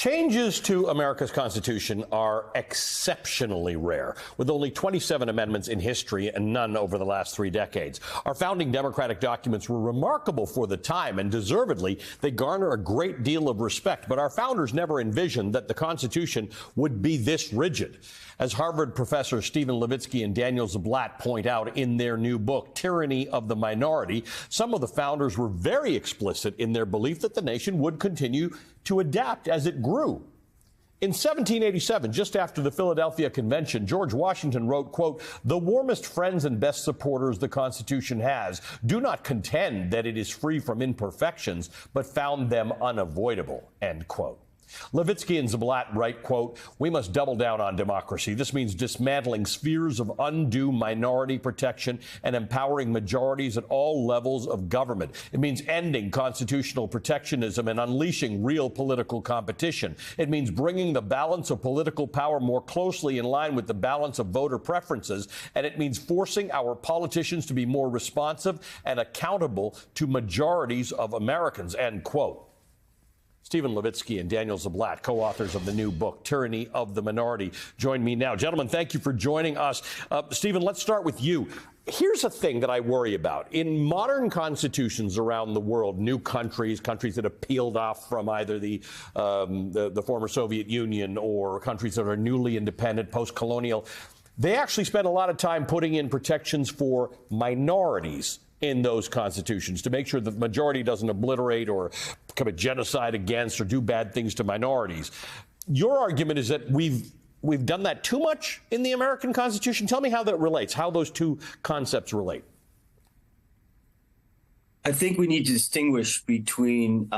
Changes to America's Constitution are exceptionally rare, with only 27 amendments in history and none over the last 3 decades. Our founding democratic documents were remarkable for the time, and deservedly, they garner a great deal of respect. But our founders never envisioned that the Constitution would be this rigid. As Harvard professors Steven Levitsky and Daniel Ziblatt point out in their new book, Tyranny of the Minority, some of the founders were very explicit in their belief that the nation would continue to adapt as it grew. In 1787, just after the Philadelphia Convention, George Washington wrote, quote, "The warmest friends and best supporters the Constitution has do not contend that it is free from imperfections, but found them unavoidable," end quote. Levitsky and Ziblatt write, quote, "We must double down on democracy. This means dismantling spheres of undue minority protection and empowering majorities at all levels of government. It means ending constitutional protectionism and unleashing real political competition. It means bringing the balance of political power more closely in line with the balance of voter preferences. And it means forcing our politicians to be more responsive and accountable to majorities of Americans," end quote. Steven Levitsky and Daniel Ziblatt, co-authors of the new book, Tyranny of the Minority, join me now. Gentlemen, thank you for joining us. Steven, let's start with you. Here's a thing that I worry about. In modern constitutions around the world, new countries that have peeled off from either the former Soviet Union or countries that are newly independent, post-colonial, they actually spend a lot of time putting in protections for minorities in those constitutions to make sure that the majority doesn't obliterate or commit genocide against or do bad things to minorities. Your argument is that we've done that too much in the American Constitution. Tell me how that relates, how those two concepts relate. I think we need to distinguish between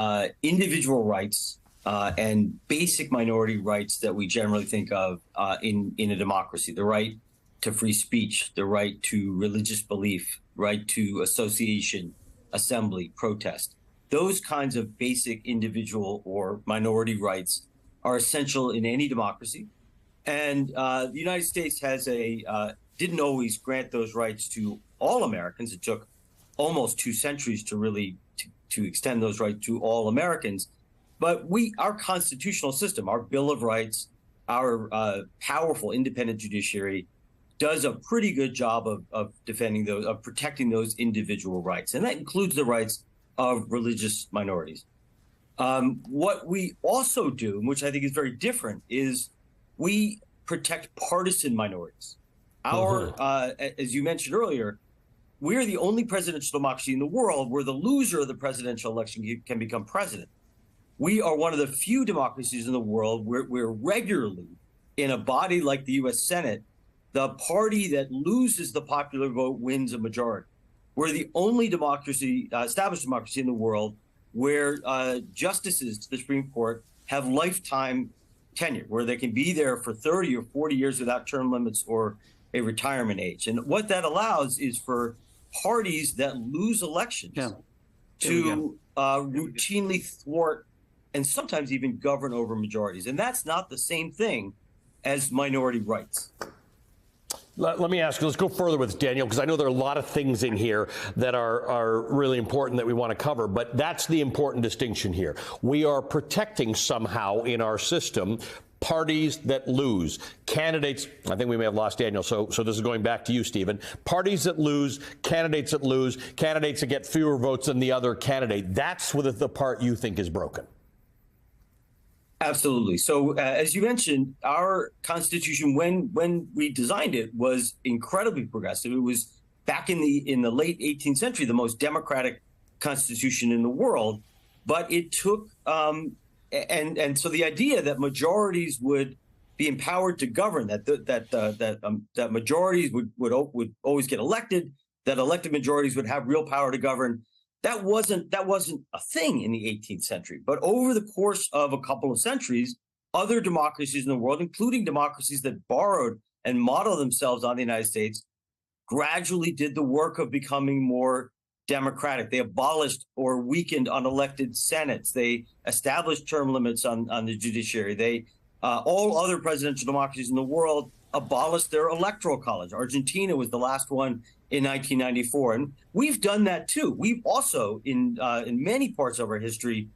individual rights and basic minority rights that we generally think of in a democracy. The right to free speech, the right to religious belief, right to association, assembly, protest. Those kinds of basic individual or minority rights are essential in any democracy. And the United States didn't always grant those rights to all Americans. It took almost 2 centuries to really to extend those rights to all Americans. But our constitutional system, our Bill of Rights, our powerful independent judiciary does a pretty good job of defending those, of protecting those individual rights. And that includes the rights of religious minorities. What we also do, which I think is very different, is we protect partisan minorities. As you mentioned earlier, we're the only presidential democracy in the world where the loser of the presidential election can become president. We are one of the few democracies in the world where regularly, in a body like the U.S. Senate, the party that loses the popular vote wins a majority. We're the only democracy, established democracy in the world where justices to the Supreme Court have lifetime tenure, where they can be there for 30 or 40 years without term limits or a retirement age. And what that allows is for parties that lose elections to routinely thwart and sometimes even govern over majorities. And that's not the same thing as minority rights. Let me ask you, let's go further with Daniel, because I know there are a lot of things in here that are really important that we want to cover, but that's the important distinction here. We are protecting somehow in our system parties that lose, candidates. I think we may have lost Daniel, so this is going back to you, Steven. Parties that lose, candidates that get fewer votes than the other candidate. That's the part you think is broken. Absolutely. So as you mentioned, our Constitution, when we designed it, was incredibly progressive. It was back in the late 18th century, the most democratic Constitution in the world. But it took and so the idea that majorities would be empowered to govern, that majorities would always get elected, that elected majorities would have real power to govern. That wasn't a thing in the 18th century. But over the course of a couple of centuries, other democracies in the world, including democracies that borrowed and modeled themselves on the United States, gradually did the work of becoming more democratic. They abolished or weakened unelected senates. They established term limits on the judiciary. All other presidential democracies in the world abolished their electoral college. Argentina was the last one in 1994. And we've done that too. We've also, in many parts of our history,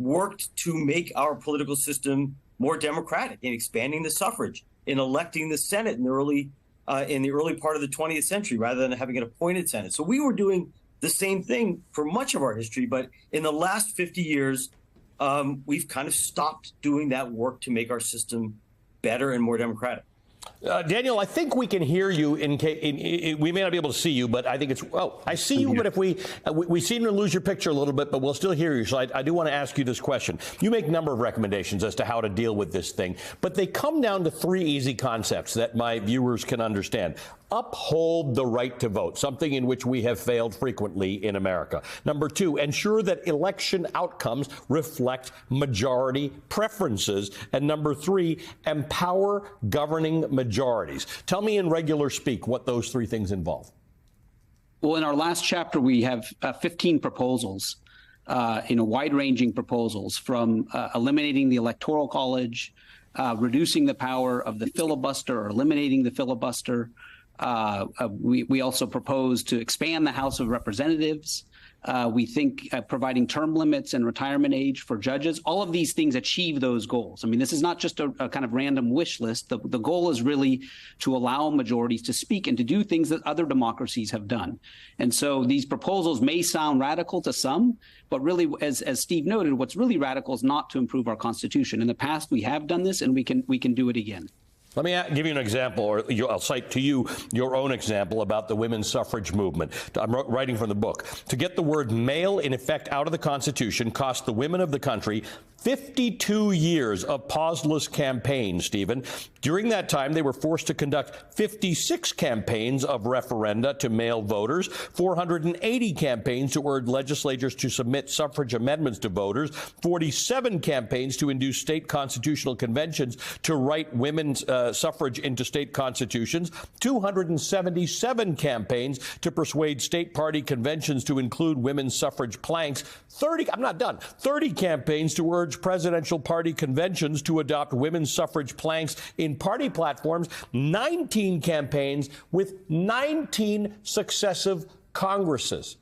worked to make our political system more democratic in expanding the suffrage, in electing the Senate in the early part of the 20th century, rather than having an appointed Senate. So we were doing the same thing for much of our history, but in the last 50 years, we've kind of stopped doing that work to make our system better and more democratic. Daniel, I think we can hear you. We may not be able to see you, but I think it's, well, I see you, but if we seem to lose your picture a little bit, but we'll still hear you. So I do want to ask you this question. You make a number of recommendations as to how to deal with this thing, but they come down to three easy concepts that my viewers can understand. Uphold the right to vote, something in which we have failed frequently in America. Number two, ensure that election outcomes reflect majority preferences. And number three, empower governing majorities. Tell me in regular speak what those three things involve. Well, in our last chapter, we have 15 proposals, wide-ranging proposals, from eliminating the Electoral College, reducing the power of the filibuster or eliminating the filibuster. We also propose to expand the House of Representatives. We think providing term limits and retirement age for judges, all of these things achieve those goals. I mean, this is not just a kind of random wish list. The goal is really to allow majorities to speak and to do things that other democracies have done. And so these proposals may sound radical to some, but really, as Steve noted, what's really radical is not to improve our Constitution. In the past, we have done this, and we can do it again. Let me give you an example, or I'll cite to you your own example about the women's suffrage movement. I'm writing from the book. To get the word male in effect out of the Constitution cost the women of the country 52 years of pauseless campaigns, Stephen. During that time, they were forced to conduct 56 campaigns of referenda to male voters, 480 campaigns to urge legislatures to submit suffrage amendments to voters, 47 campaigns to induce state constitutional conventions to write women's suffrage into state constitutions, 277 campaigns to persuade state party conventions to include women's suffrage planks, 30 campaigns to urge presidential party conventions to adopt women's suffrage planks in party platforms, 19 campaigns with 19 successive Congresses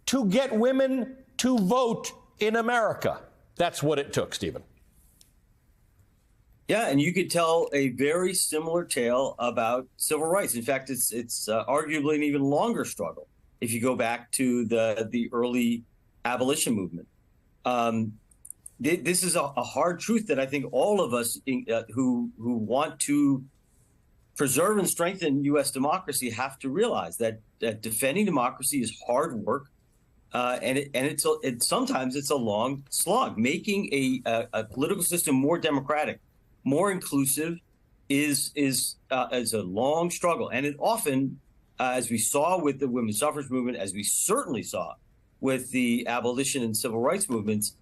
to get women to vote in America. That's what it took, Stephen. Yeah, and you could tell a very similar tale about civil rights. In fact, it's arguably an even longer struggle if you go back to the early abolition movement. This is a hard truth that I think all of us who want to preserve and strengthen U.S. democracy have to realize that defending democracy is hard work, and sometimes it's a long slog. Making a political system more democratic, more inclusive, is a long struggle, and it often, as we saw with the women's suffrage movement, as we certainly saw with the abolition and civil rights movements,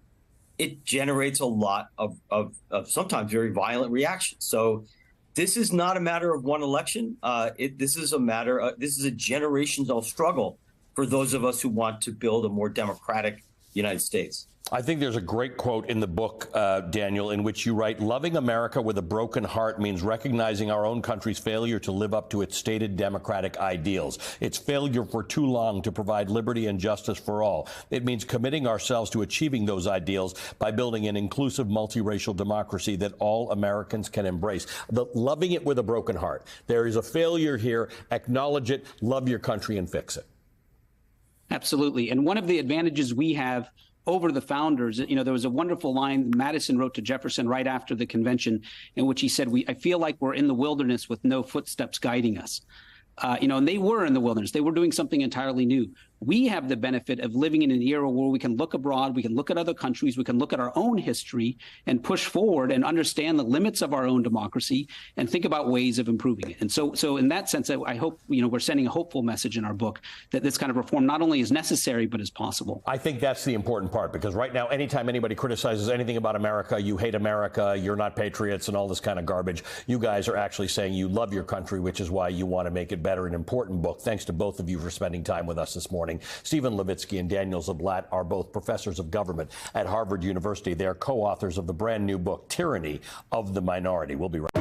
it generates a lot of sometimes very violent reactions. So this is not a matter of one election. This is a generational struggle for those of us who want to build a more democratic United States. I think there's a great quote in the book, Daniel, in which you write, "Loving America with a broken heart means recognizing our own country's failure to live up to its stated democratic ideals, its failure for too long to provide liberty and justice for all. It means committing ourselves to achieving those ideals by building an inclusive, multiracial democracy that all Americans can embrace." Loving it with a broken heart. There is a failure here. Acknowledge it, love your country, and fix it. Absolutely. And one of the advantages we have over the founders, there was a wonderful line Madison wrote to Jefferson right after the convention, in which he said, I feel like we're in the wilderness with no footsteps guiding us. And they were in the wilderness. They were doing something entirely new. We have the benefit of living in an era where we can look abroad, we can look at other countries, we can look at our own history and push forward and understand the limits of our own democracy and think about ways of improving it. And so in that sense, I hope, we're sending a hopeful message in our book that this kind of reform not only is necessary, but is possible. I think that's the important part, because right now, anytime anybody criticizes anything about America, you hate America, you're not patriots and all this kind of garbage, you guys are actually saying you love your country, which is why you want to make it better. An important book. Thanks to both of you for spending time with us this morning. Stephen Levitsky and Daniel Ziblatt are both professors of government at Harvard University. They are co-authors of the brand new book, Tyranny of the Minority. We'll be right back.